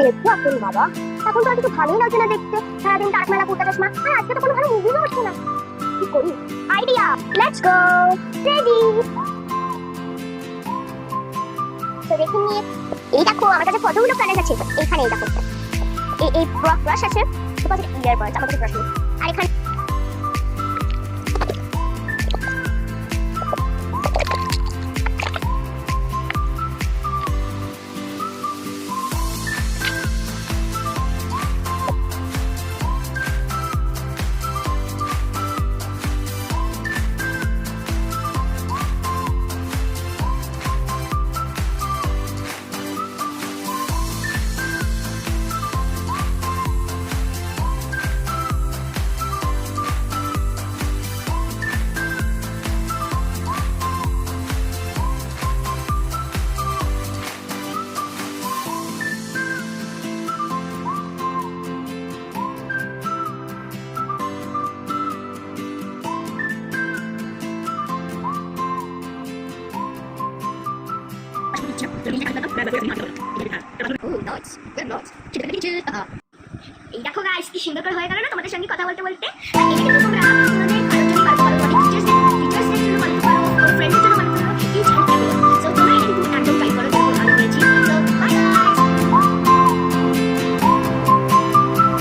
দেখবো এখন বাবা, এখন তো আর কিছু ভালোই লাগছে না দেখতে। সারাদিন টাক মেলা কুর্তা চশমা, আর আজকে তো কোনো ভালো মুভিও হচ্ছে না। কি করি? Idea, let's go. রেডি। তো দেখে নিয়ে এই দেখো আমার কাছে কতগুলো কালার আছে। এখানে এই দেখো এই ব্রাশ আছে, সুপার ইয়ার বাড আমার কাছে ব্রাশ নেই। আর এখানে এই দেখো গাইস কি সুন্দর করে হয়ে গেল না তোমাদের সঙ্গে কথা বলতে বলতে। আর এটা কিন্তু তোমরা